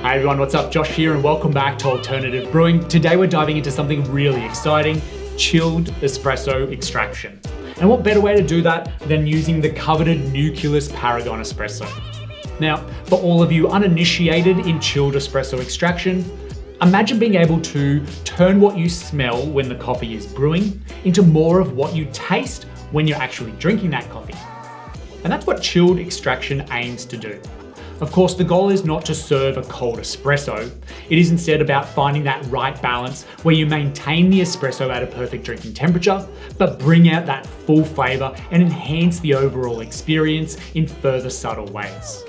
Hi everyone, what's up? Josh here and welcome back to Alternative Brewing. Today we're diving into something really exciting, chilled espresso extraction. And what better way to do that than using the coveted Nucleus Paragon Espresso. Now, for all of you uninitiated in chilled espresso extraction, imagine being able to turn what you smell when the coffee is brewing into more of what you taste when you're actually drinking that coffee. And that's what chilled extraction aims to do. Of course, the goal is not to serve a cold espresso. It is instead about finding that right balance where you maintain the espresso at a perfect drinking temperature, but bring out that full flavor and enhance the overall experience in further subtle ways.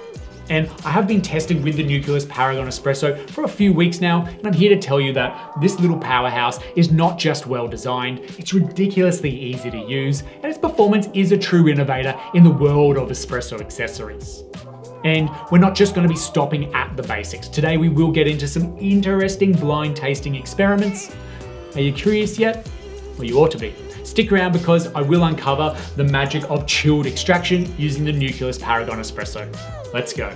And I have been testing with the Nucleus Paragon Espresso for a few weeks now, and I'm here to tell you that this little powerhouse is not just well designed, it's ridiculously easy to use, and its performance is a true innovator in the world of espresso accessories. And we're not just going to be stopping at the basics. Today we will get into some interesting blind tasting experiments. Are you curious yet? Well, you ought to be. Stick around because I will uncover the magic of chilled extraction using the Nucleus Paragon Espresso. Let's go.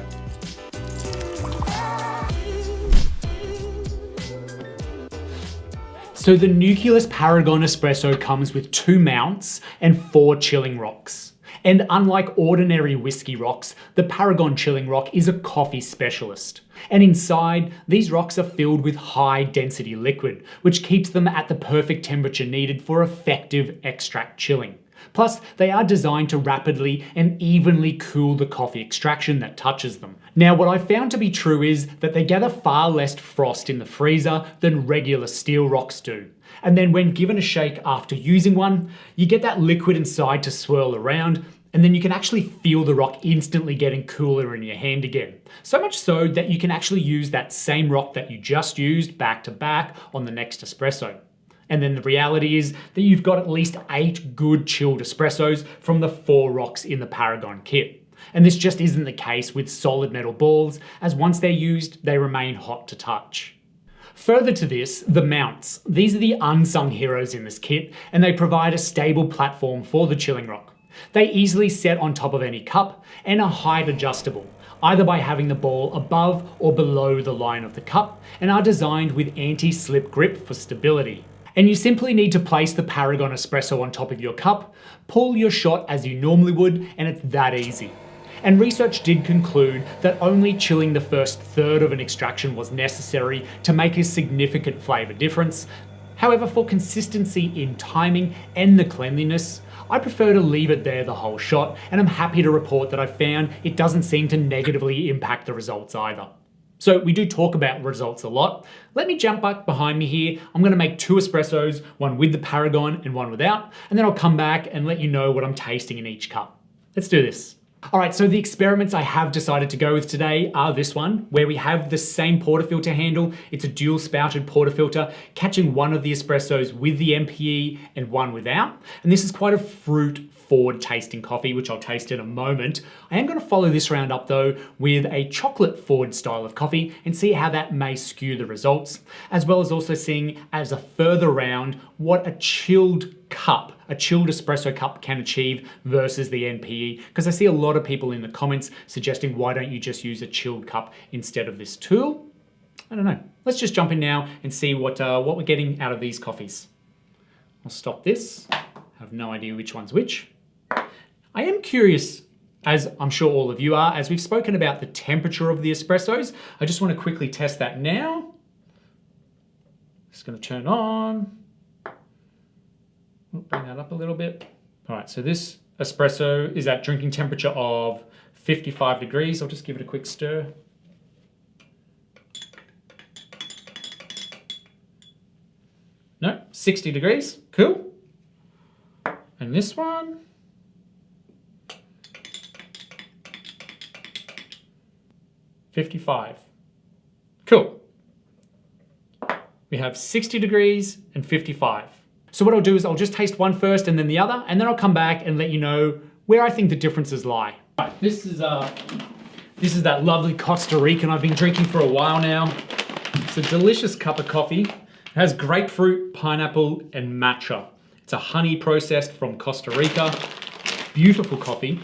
So the Nucleus Paragon Espresso comes with 2 mounts and 4 chilling rocks. And unlike ordinary whiskey rocks, the Paragon Chilling Rock is a coffee specialist. And inside, these rocks are filled with high density liquid, which keeps them at the perfect temperature needed for effective extract chilling. Plus, they are designed to rapidly and evenly cool the coffee extraction that touches them. Now, what I found to be true is that they gather far less frost in the freezer than regular steel rocks do. And then when given a shake after using one, you get that liquid inside to swirl around, and then you can actually feel the rock instantly getting cooler in your hand again. So much so that you can actually use that same rock that you just used back to back on the next espresso. And then the reality is that you've got at least 8 good chilled espressos from the 4 rocks in the Paragon kit. And this just isn't the case with solid metal balls, as once they're used, they remain hot to touch. Further to this, the mounts. These are the unsung heroes in this kit, and they provide a stable platform for the chilling rock. They easily set on top of any cup and are height adjustable, either by having the ball above or below the line of the cup, and are designed with anti-slip grip for stability. And you simply need to place the Paragon Espresso on top of your cup, pull your shot as you normally would, and it's that easy. And research did conclude that only chilling the first third of an extraction was necessary to make a significant flavour difference. However, for consistency in timing and the cleanliness, I prefer to leave it there the whole shot, and I'm happy to report that I found it doesn't seem to negatively impact the results either. So we do talk about results a lot. Let me jump back behind me here. I'm going to make 2 espressos, one with the Paragon and one without, and then I'll come back and let you know what I'm tasting in each cup. Let's do this. Alright, so the experiments I have decided to go with today are this one, where we have the same portafilter handle. It's a dual spouted portafilter, catching one of the espressos with the MPE and one without. And this is quite a fruit forward tasting coffee, which I'll taste in a moment. I am going to follow this round up though with a chocolate forward style of coffee and see how that may skew the results, as well as also seeing as a further round what a chilled espresso cup can achieve versus the NPE, because I see a lot of people in the comments suggesting why don't you just use a chilled cup instead of this tool. I don't know. Let's just jump in now and see what we're getting out of these coffees. I'll stop this. I have no idea which one's which. I am curious, as I'm sure all of you are, as we've spoken about the temperature of the espressos. I just want to quickly test that now. Just going to turn on. Bring that up a little bit. All right, so this espresso is at drinking temperature of 55 degrees. I'll just give it a quick stir. No, 60 degrees, cool. And this one, 55, cool. We have 60 degrees and 55. So what I'll do is I'll just taste one first and then the other, and then I'll come back and let you know where I think the differences lie. All right, this is that lovely Costa Rican I've been drinking for a while now. It's a delicious cup of coffee. It has grapefruit, pineapple, and matcha. It's a honey processed from Costa Rica. Beautiful coffee.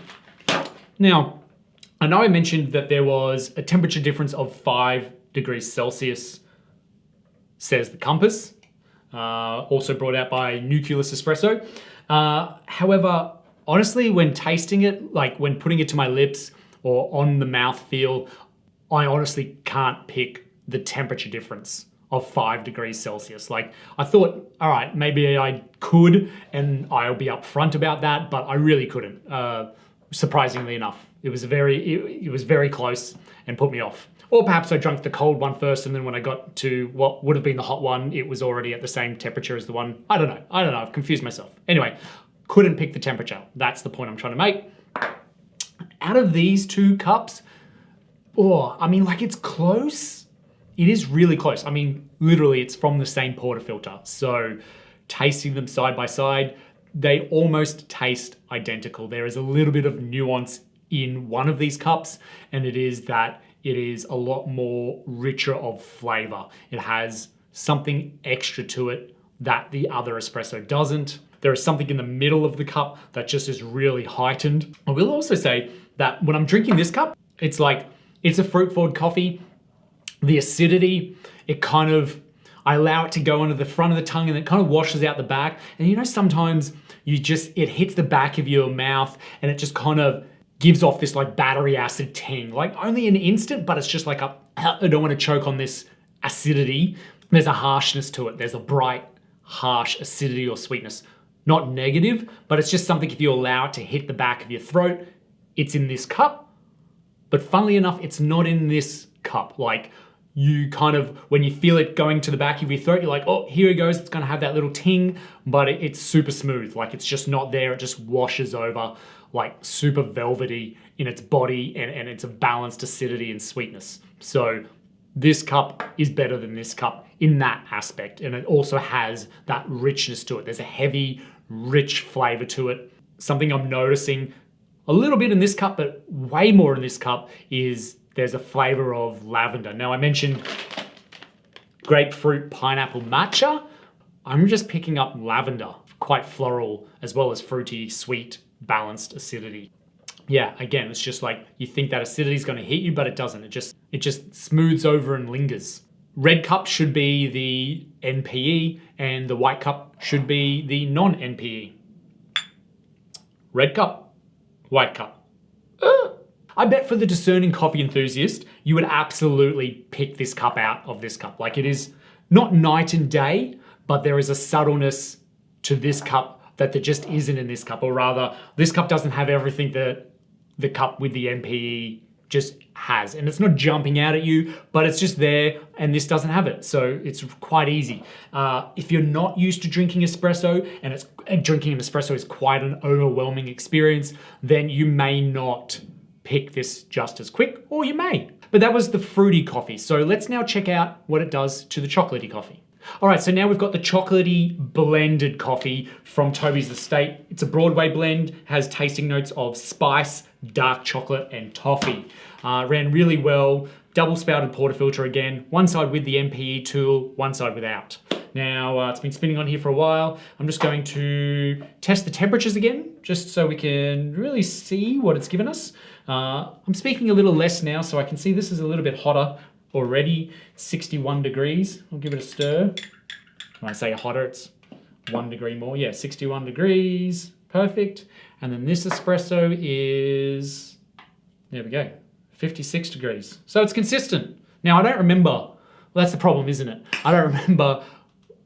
Now, I know I mentioned that there was a temperature difference of 5 degrees Celsius, says the compass. Also brought out by Nucleus Espresso. However, honestly, when tasting it, like when putting it to my lips or on the mouthfeel, I honestly can't pick the temperature difference of 5 degrees Celsius. Like I thought, all right, maybe I could, and I'll be upfront about that, but I really couldn't. Surprisingly enough, it was very close and put me off. Or perhaps I drank the cold one first, and then when I got to what would have been the hot one, it was already at the same temperature as the one. I don't know. I've confused myself. Anyway, couldn't pick the temperature. That's the point I'm trying to make. Out of these two cups, I mean, like it's close. It is really close. I mean, literally it's from the same portafilter. So tasting them side by side, they almost taste identical. There is a little bit of nuance in one of these cups, and it is that it is a lot more richer of flavor. It has something extra to it that the other espresso doesn't. There is something in the middle of the cup that just is really heightened. I will also say that when I'm drinking this cup, it's a fruit-forward coffee. The acidity, I allow it to go under the front of the tongue and it kind of washes out the back. And you know, sometimes it hits the back of your mouth and it just kind of gives off this like battery acid ting, like only an instant, but it's just like I don't want to choke on this acidity. There's a harshness to it. There's a bright, harsh acidity or sweetness. Not negative, but it's just something if you allow it to hit the back of your throat, it's in this cup. But funnily enough, it's not in this cup. Like you kind of, when you feel it going to the back of your throat, you're like, oh, here it goes. It's gonna have that little ting, but it's super smooth. Like it's just not there. It just washes over, like super velvety in its body, and it's a balanced acidity and sweetness. So this cup is better than this cup in that aspect. And it also has that richness to it. There's a heavy, rich flavor to it. Something I'm noticing a little bit in this cup, but way more in this cup, is there's a flavor of lavender. Now I mentioned grapefruit, pineapple, matcha. I'm just picking up lavender, quite floral, as well as fruity, sweet, balanced acidity. Yeah, again, it's just like you think that acidity is going to hit you, but it doesn't. It just smooths over and lingers. Red cup should be the NPE and the white cup should be the non-NPE. Red cup, white cup. I bet for the discerning coffee enthusiast, you would absolutely pick this cup out of this cup. Like it is not night and day, but there is a subtleness to this cup that there just isn't in this cup. Or rather, this cup doesn't have everything that the cup with the NPE just has. And it's not jumping out at you, but it's just there, and this doesn't have it. So it's quite easy. If you're not used to drinking espresso, and drinking an espresso is quite an overwhelming experience, then you may not pick this just as quick, or you may. But that was the fruity coffee. So let's now check out what it does to the chocolatey coffee. All right, so now we've got the chocolatey blended coffee from Toby's Estate. It's a Broadway blend, has tasting notes of spice, dark chocolate, and toffee. Ran really well, double spouted portafilter again, one side with the MPE tool, one side without. Now, it's been spinning on here for a while. I'm just going to test the temperatures again, just so we can really see what it's given us. I'm speaking a little less now, so I can see this is a little bit hotter already, 61 degrees. I'll give it a stir. When I say hotter, it's 1 degree more. Yeah, 61 degrees, perfect. And then this espresso is, there we go, 56 degrees. So it's consistent. Now, I don't remember, well, that's the problem, isn't it? I don't remember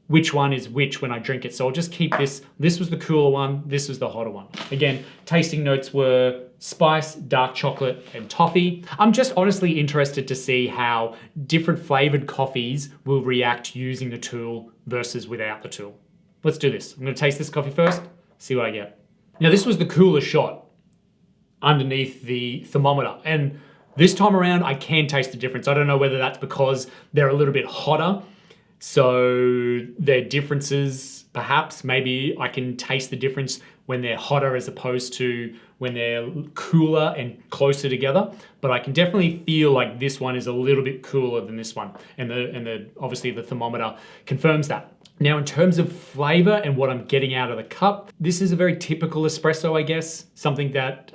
which one is which when I drink it. So I'll just keep this. This was the cooler one. This was the hotter one. Again, tasting notes were spice, dark chocolate, and toffee. I'm just honestly interested to see how different flavored coffees will react using the tool versus without the tool. Let's do this. I'm gonna taste this coffee first, see what I get. Now this was the cooler shot underneath the thermometer. And this time around, I can taste the difference. I don't know whether that's because they're a little bit hotter, so their differences, perhaps, maybe I can taste the difference when they're hotter as opposed to when they're cooler and closer together. But I can definitely feel like this one is a little bit cooler than this one. And obviously the thermometer confirms that. Now in terms of flavor and what I'm getting out of the cup, this is a very typical espresso, I guess. Something that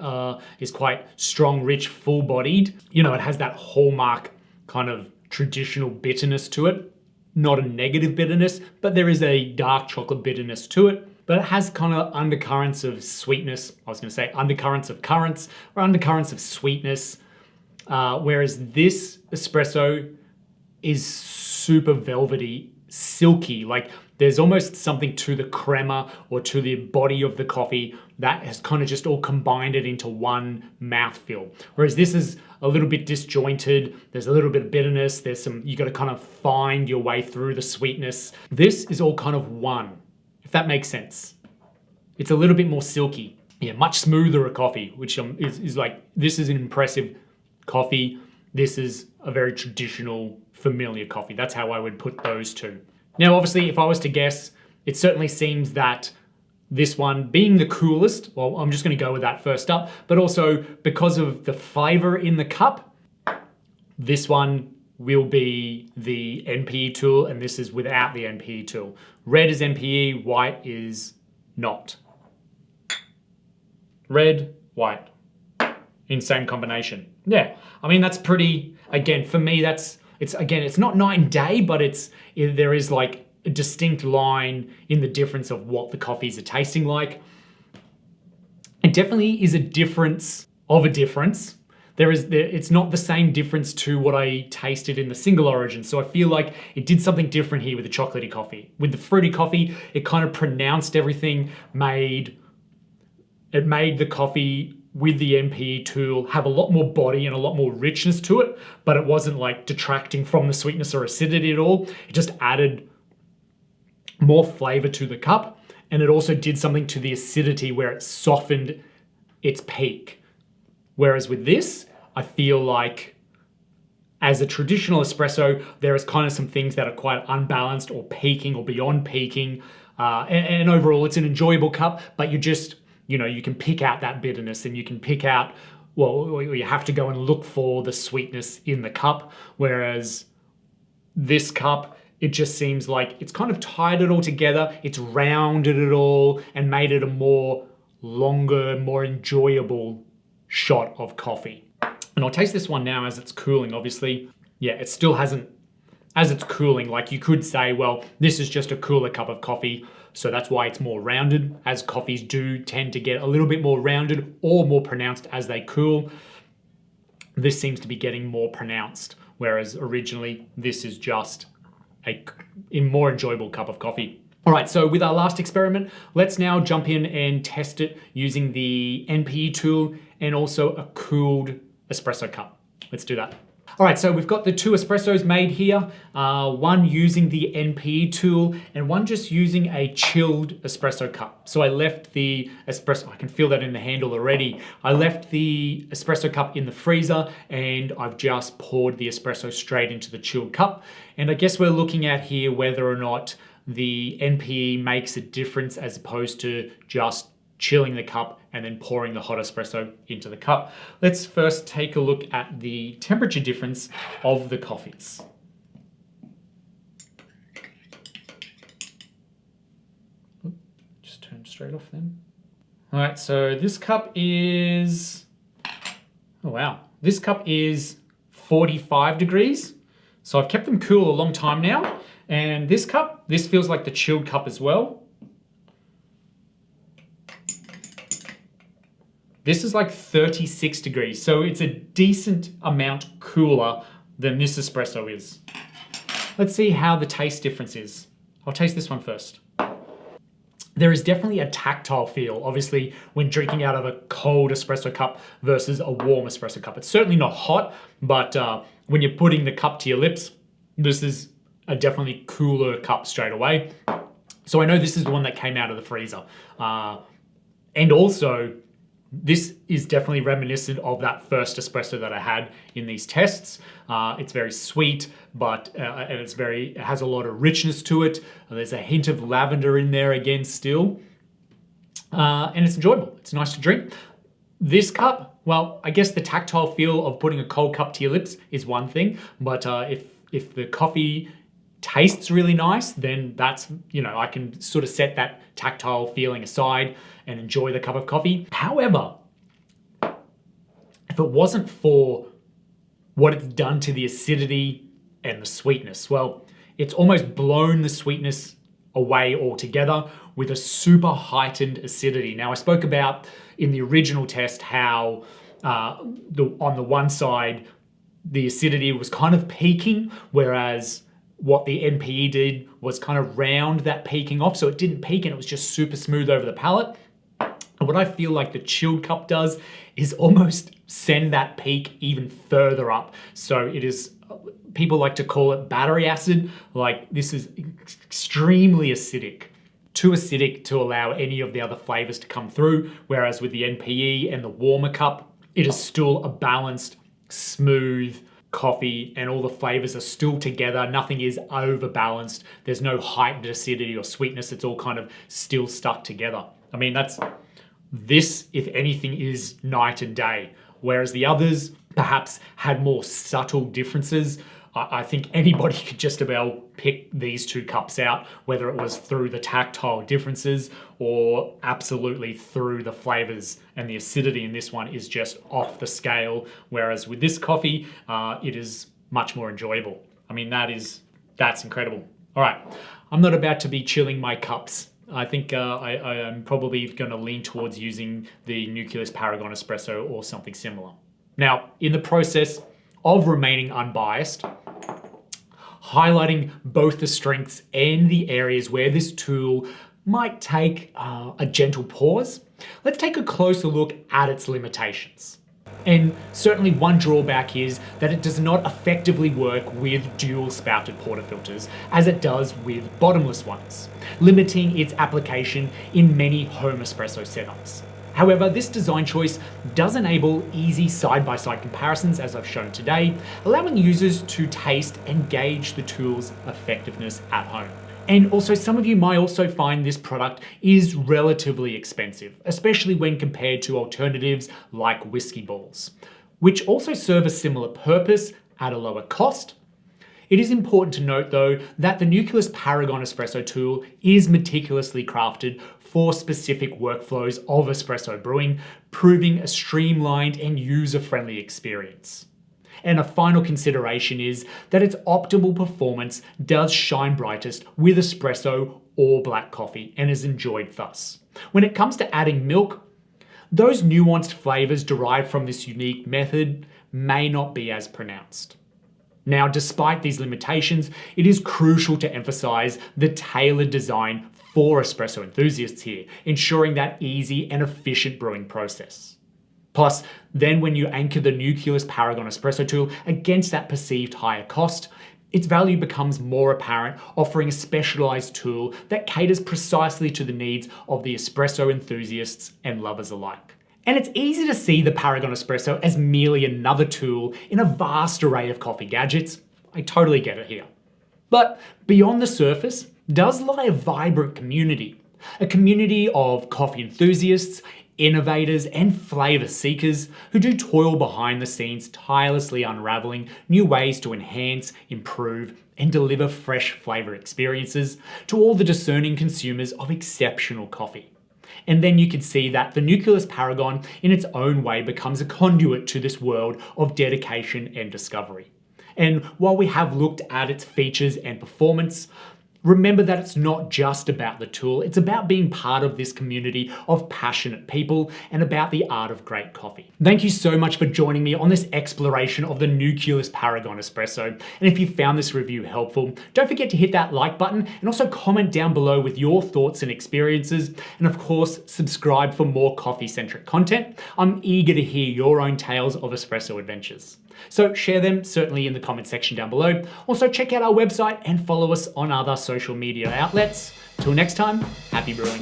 is quite strong, rich, full-bodied. You know, it has that hallmark kind of traditional bitterness to it. Not a negative bitterness, but there is a dark chocolate bitterness to it. But it has kind of undercurrents of sweetness. I was going to say undercurrents of currants or undercurrents of sweetness. Whereas this espresso is super velvety, silky. Like there's almost something to the crema or to the body of the coffee that has kind of just all combined it into one mouthfeel. Whereas this is a little bit disjointed. There's a little bit of bitterness. There's some, you got to kind of find your way through the sweetness. This is all kind of one, if that makes sense. It's a little bit more silky. Yeah, much smoother a coffee, which is like, this is an impressive coffee. This is a very traditional, familiar coffee. That's how I would put those two. Now, obviously, if I was to guess, it certainly seems that this one being the coolest, well, I'm just going to go with that first up, but also because of the flavor in the cup, this one will be the NPE tool, and this is without the NPE tool. Red is NPE, white is not. Red, white, in same combination. Yeah, I mean, that's pretty, again, for me, it's not night and day, but there is like a distinct line in the difference of what the coffees are tasting like. It definitely is a difference of a difference. It's not the same difference to what I tasted in the single origin. So I feel like it did something different here with the chocolatey coffee. With the fruity coffee, it kind of pronounced everything, made the coffee with the NPE tool have a lot more body and a lot more richness to it, but it wasn't like detracting from the sweetness or acidity at all. It just added more flavor to the cup, and it also did something to the acidity where it softened its peak. Whereas with this, I feel like as a traditional espresso, there is kind of some things that are quite unbalanced or peaking or beyond peaking. And overall, it's an enjoyable cup, but you can pick out that bitterness and you can pick out, well, you have to go and look for the sweetness in the cup. Whereas this cup, it just seems like it's kind of tied it all together. It's rounded it all and made it a more longer, more enjoyable shot of coffee. And I'll taste this one now as it's cooling, obviously. Yeah, it still hasn't, as it's cooling, like you could say, well, this is just a cooler cup of coffee, so that's why it's more rounded, as coffees do tend to get a little bit more rounded or more pronounced as they cool. This seems to be getting more pronounced, whereas originally this is just a more enjoyable cup of coffee. All right, so with our last experiment, let's now jump in and test it using the NPE tool and also a cooled espresso cup. Let's do that. All right, so we've got the two espressos made here, one using the NPE tool and one just using a chilled espresso cup. So I left the espresso, I can feel that in the handle already. I left the espresso cup in the freezer and I've just poured the espresso straight into the chilled cup. And I guess we're looking at here whether or not the NPE makes a difference as opposed to just chilling the cup and then pouring the hot espresso into the cup. Let's first take a look at the temperature difference of the coffees. Just turn straight off then. All right, so this cup is, oh wow, this cup is 45 degrees. So I've kept them cool a long time now. And this cup, this feels like the chilled cup as well. This is like 36 degrees, so it's a decent amount cooler than this espresso is. Let's see how the taste difference is. I'll taste this one first. There is definitely a tactile feel, obviously, when drinking out of a cold espresso cup versus a warm espresso cup. It's certainly not hot, but when you're putting the cup to your lips, this is a definitely cooler cup straight away. So I know this is the one that came out of the freezer. And also, this is definitely reminiscent of that first espresso that I had in these tests. It's very sweet, but and it has a lot of richness to it. There's a hint of lavender in there again still. And it's enjoyable. It's nice to drink. This cup, well, I guess the tactile feel of putting a cold cup to your lips is one thing, but if the coffee tastes really nice, then that's, I can sort of set that tactile feeling aside and enjoy the cup of coffee. However, if it wasn't for what it's done to the acidity and the sweetness. Well, it's almost blown the sweetness away altogether with a super heightened acidity. Now, I spoke about in the original test how on the one side, the acidity was kind of peaking, whereas what the NPE did was kind of round that peaking off. So it didn't peak and it was just super smooth over the palate. And what I feel like the chilled cup does is almost send that peak even further up. So it is, people like to call it battery acid. Like, this is extremely acidic. Too acidic to allow any of the other flavors to come through. Whereas with the NPE and the warmer cup, it is still a balanced, smooth coffee, and all the flavors are still together. Nothing is overbalanced. There's no heightened acidity or sweetness. It's all kind of still stuck together. I mean, this, if anything, is night and day. Whereas the others perhaps had more subtle differences. I think anybody could just about pick these two cups out, whether it was through the tactile differences or absolutely through the flavors, and the acidity in this one is just off the scale. Whereas with this coffee, it is much more enjoyable. I mean, that's incredible. All right, I'm not about to be chilling my cups. I think I am probably going to lean towards using the Nucleus Paragon Espresso or something similar. Now, in the process of remaining unbiased, highlighting both the strengths and the areas where this tool might take a gentle pause, let's take a closer look at its limitations. And certainly one drawback is that it does not effectively work with dual spouted portafilters as it does with bottomless ones, limiting its application in many home espresso setups. However, this design choice does enable easy side-by-side comparisons, as I've shown today, allowing users to taste and gauge the tool's effectiveness at home. And also, some of you might also find this product is relatively expensive, especially when compared to alternatives like whiskey balls, which also serve a similar purpose at a lower cost. It is important to note, though, that the Nucleus Paragon Espresso tool is meticulously crafted for specific workflows of espresso brewing, proving a streamlined and user-friendly experience. And a final consideration is that its optimal performance does shine brightest with espresso or black coffee and is enjoyed thus. When it comes to adding milk, those nuanced flavors derived from this unique method may not be as pronounced. Now, despite these limitations, it is crucial to emphasize the tailored design for espresso enthusiasts here, ensuring that easy and efficient brewing process. Plus, then when you anchor the Nucleus Paragon Espresso tool against that perceived higher cost, its value becomes more apparent, offering a specialized tool that caters precisely to the needs of the espresso enthusiasts and lovers alike. And it's easy to see the Paragon Espresso as merely another tool in a vast array of coffee gadgets. I totally get it here. But beyond the surface does lie a vibrant community. A community of coffee enthusiasts, innovators, and flavor seekers who do toil behind the scenes, tirelessly unraveling new ways to enhance, improve, and deliver fresh flavor experiences to all the discerning consumers of exceptional coffee. And then you can see that the Nucleus Paragon in its own way becomes a conduit to this world of dedication and discovery. And while we have looked at its features and performance, remember that it's not just about the tool, it's about being part of this community of passionate people and about the art of great coffee. Thank you so much for joining me on this exploration of the Nucleus Paragon Espresso. And if you found this review helpful, don't forget to hit that like button and also comment down below with your thoughts and experiences. And of course, subscribe for more coffee-centric content. I'm eager to hear your own tales of espresso adventures. So share them certainly in the comment section down below. Also check out our website and follow us on other social media outlets. Till next time, happy brewing.